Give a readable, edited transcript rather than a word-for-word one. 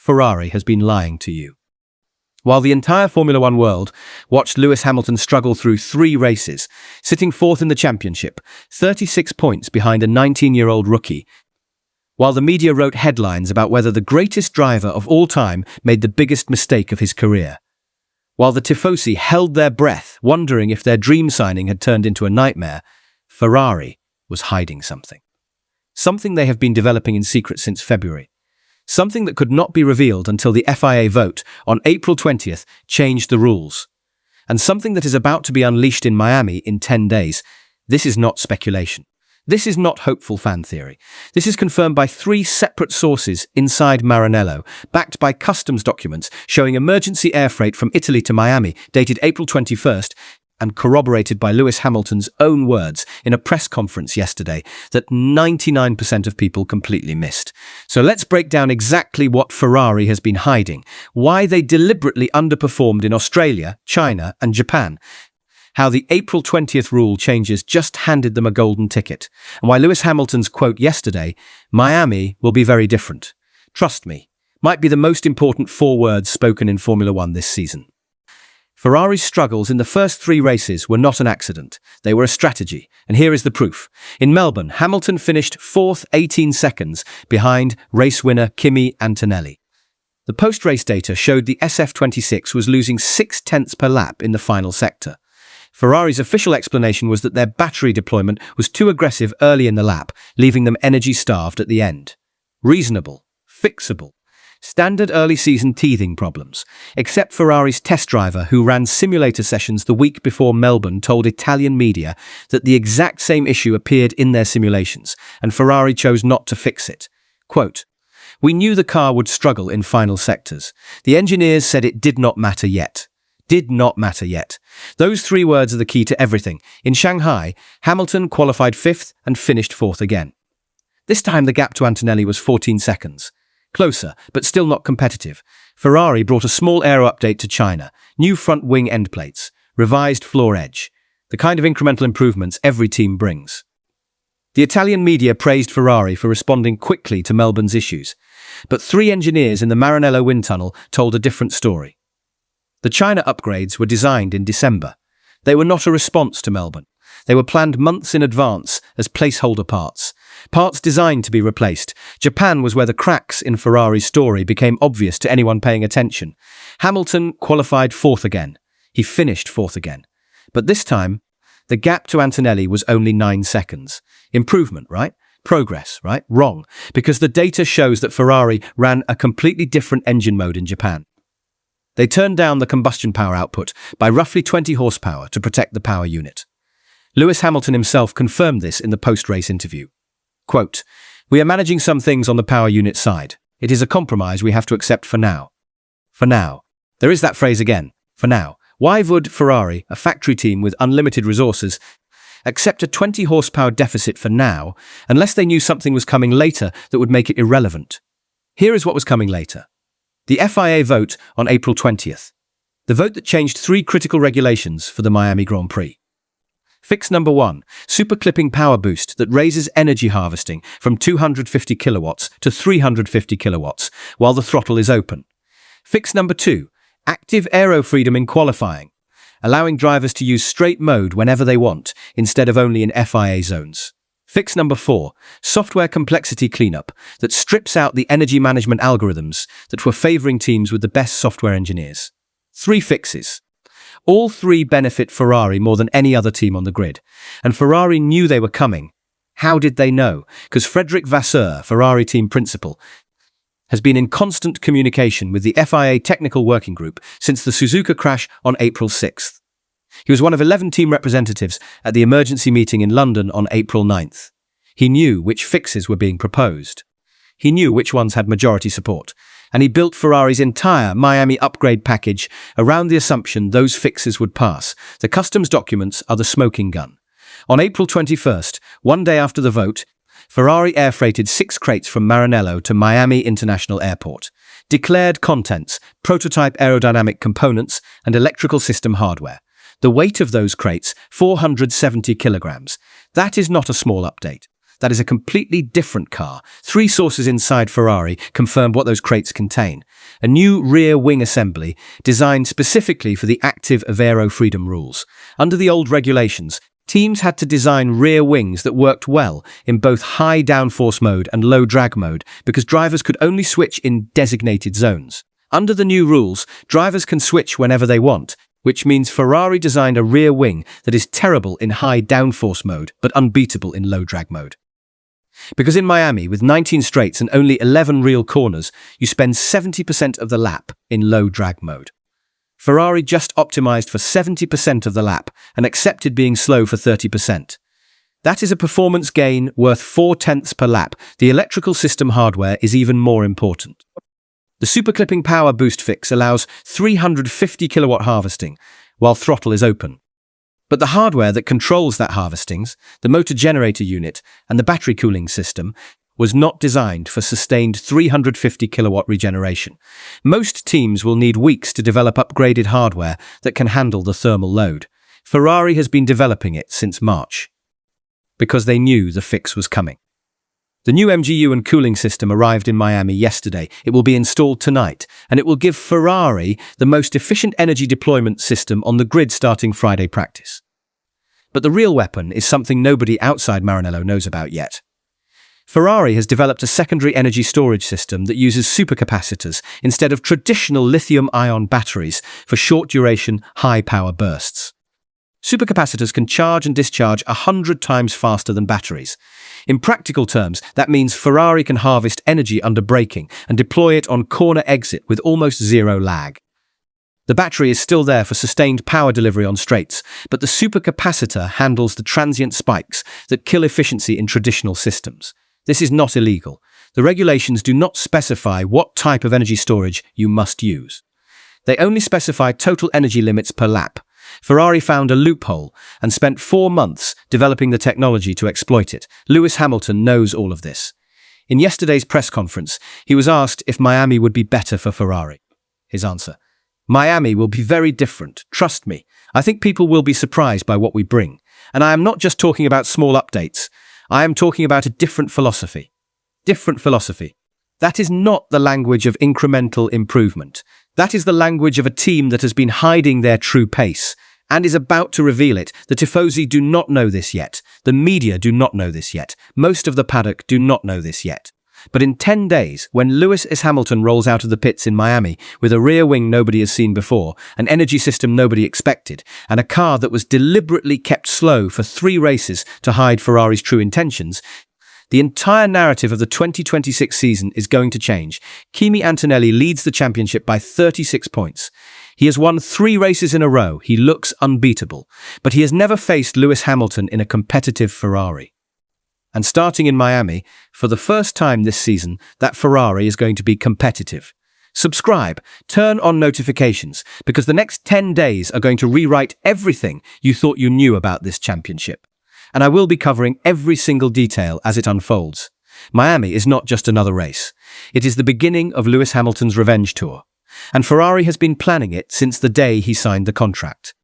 Ferrari has been lying to you. While the entire Formula One world watched Lewis Hamilton struggle through 3 races, sitting fourth in the championship, 36 points behind a 19-year-old rookie, while the media wrote headlines about whether the greatest driver of all time made the biggest mistake of his career, while the tifosi held their breath, wondering if their dream signing had turned into a nightmare, Ferrari was hiding something. Something they have been developing in secret since February. Something that could not be revealed until the FIA vote on April 20th changed the rules. And something that is about to be unleashed in Miami in 10 days. This is not speculation. This is not hopeful fan theory. This is confirmed by 3 separate sources inside Maranello, backed by customs documents showing emergency air freight from Italy to Miami, dated April 21st, and corroborated by Lewis Hamilton's own words in a press conference yesterday that 99% of people completely missed. So let's break down exactly what Ferrari has been hiding, why they deliberately underperformed in Australia, China, and Japan, how the April 20th rule changes just handed them a golden ticket, and why Lewis Hamilton's quote yesterday, "Miami will be very different. Trust me," might be the most important 4 words spoken in Formula One this season. Ferrari's struggles in the first 3 races were not an accident. They were a strategy, and here is the proof. In Melbourne, Hamilton finished 4th, 18 seconds behind race winner Kimi Antonelli. The post-race data showed the SF26 was losing 0.6 per lap in the final sector. Ferrari's official explanation was that their battery deployment was too aggressive early in the lap, leaving them energy-starved at the end. Reasonable, fixable. Standard early-season teething problems, except Ferrari's test driver who ran simulator sessions the week before Melbourne told Italian media that the exact same issue appeared in their simulations, and Ferrari chose not to fix it. Quote, "We knew the car would struggle in final sectors. The engineers said it did not matter yet. Did not matter yet. Those 3 words are the key to everything. In Shanghai, Hamilton qualified 5th and finished 4th again. This time the gap to Antonelli was 14 seconds. Closer, but still not competitive. Ferrari brought a small aero update to China, new front wing end plates, revised floor edge, the kind of incremental improvements every team brings. The Italian media praised Ferrari for responding quickly to Melbourne's issues, but 3 engineers in the Maranello wind tunnel told a different story. The China upgrades were designed in December. They were not a response to Melbourne. They were planned months in advance as placeholder parts. Parts designed to be replaced. Japan was where the cracks in Ferrari's story became obvious to anyone paying attention. Hamilton qualified 4th again. He finished 4th again. But this time, the gap to Antonelli was only 9 seconds. Improvement, right? Progress, right? Wrong. Because the data shows that Ferrari ran a completely different engine mode in Japan. They turned down the combustion power output by roughly 20 horsepower to protect the power unit. Lewis Hamilton himself confirmed this in the post-race interview. Quote, "We are managing some things on the power unit side. It is a compromise we have to accept for now." For now. There is that phrase again. For now. Why would Ferrari, a factory team with unlimited resources, accept a 20 horsepower deficit for now, unless they knew something was coming later that would make it irrelevant? Here is what was coming later. The FIA vote on April 20th. The vote that changed 3 critical regulations for the Miami Grand Prix. Fix number 1, super clipping power boost that raises energy harvesting from 250 kilowatts to 350 kilowatts while the throttle is open. Fix number 2, active aero freedom in qualifying, allowing drivers to use straight mode whenever they want instead of only in FIA zones. Fix number 4, software complexity cleanup that strips out the energy management algorithms that were favoring teams with the best software engineers. 3 fixes. All 3 benefit Ferrari more than any other team on the grid. And Ferrari knew they were coming. How did they know? Because Frédéric Vasseur, Ferrari team principal, has been in constant communication with the FIA Technical Working Group since the Suzuka crash on April 6th. He was one of 11 team representatives at the emergency meeting in London on April 9th. He knew which fixes were being proposed. He knew which ones had majority support, and he built Ferrari's entire Miami upgrade package around the assumption those fixes would pass. The customs documents are the smoking gun. On April 21st, one day after the vote, Ferrari air freighted 6 crates from Maranello to Miami International Airport. Declared contents, prototype aerodynamic components, and electrical system hardware. The weight of those crates, 470 kilograms. That is not a small update. That is a completely different car. 3 sources inside Ferrari confirmed what those crates contain. A new rear wing assembly designed specifically for the active aero freedom rules. Under the old regulations, teams had to design rear wings that worked well in both high downforce mode and low drag mode because drivers could only switch in designated zones. Under the new rules, drivers can switch whenever they want, which means Ferrari designed a rear wing that is terrible in high downforce mode but unbeatable in low drag mode. Because in Miami, with 19 straights and only 11 real corners, you spend 70% of the lap in low drag mode. Ferrari just optimized for 70% of the lap and accepted being slow for 30%. That is a performance gain worth 0.4 per lap. The electrical system hardware is even more important. The Super Clipping Power Boost fix allows 350 kilowatt harvesting, while throttle is open. But the hardware that controls that harvesting, the motor generator unit, and the battery cooling system, was not designed for sustained 350 kilowatt regeneration. Most teams will need weeks to develop upgraded hardware that can handle the thermal load. Ferrari has been developing it since March, because they knew the fix was coming. The new MGU and cooling system arrived in Miami yesterday. It will be installed tonight, and it will give Ferrari the most efficient energy deployment system on the grid starting Friday practice. But the real weapon is something nobody outside Maranello knows about yet. Ferrari has developed a secondary energy storage system that uses supercapacitors instead of traditional lithium-ion batteries for short-duration, high-power bursts. Supercapacitors can charge and discharge 100 times faster than batteries. In practical terms, that means Ferrari can harvest energy under braking and deploy it on corner exit with almost zero lag. The battery is still there for sustained power delivery on straights, but the supercapacitor handles the transient spikes that kill efficiency in traditional systems. This is not illegal. The regulations do not specify what type of energy storage you must use. They only specify total energy limits per lap. Ferrari found a loophole and spent 4 months developing the technology to exploit it. Lewis Hamilton knows all of this. In yesterday's press conference, he was asked if Miami would be better for Ferrari. His answer: Miami will be very different. Trust me. I think people will be surprised by what we bring. And I am not just talking about small updates. I am talking about a different philosophy. Different philosophy. That is not the language of incremental improvement. That is the language of a team that has been hiding their true pace and is about to reveal it. The Tifosi do not know this yet. The media do not know this yet. Most of the paddock do not know this yet. But in 10 days, when Lewis Hamilton rolls out of the pits in Miami with a rear wing nobody has seen before, an energy system nobody expected, and a car that was deliberately kept slow for 3 races to hide Ferrari's true intentions, the entire narrative of the 2026 season is going to change. Kimi Antonelli leads the championship by 36 points. He has won 3 races in a row. He looks unbeatable, but he has never faced Lewis Hamilton in a competitive Ferrari. And starting in Miami, for the first time this season, that Ferrari is going to be competitive. Subscribe, turn on notifications, because the next 10 days are going to rewrite everything you thought you knew about this championship. And I will be covering every single detail as it unfolds. Miami is not just another race. It is the beginning of Lewis Hamilton's revenge tour. And Ferrari has been planning it since the day he signed the contract.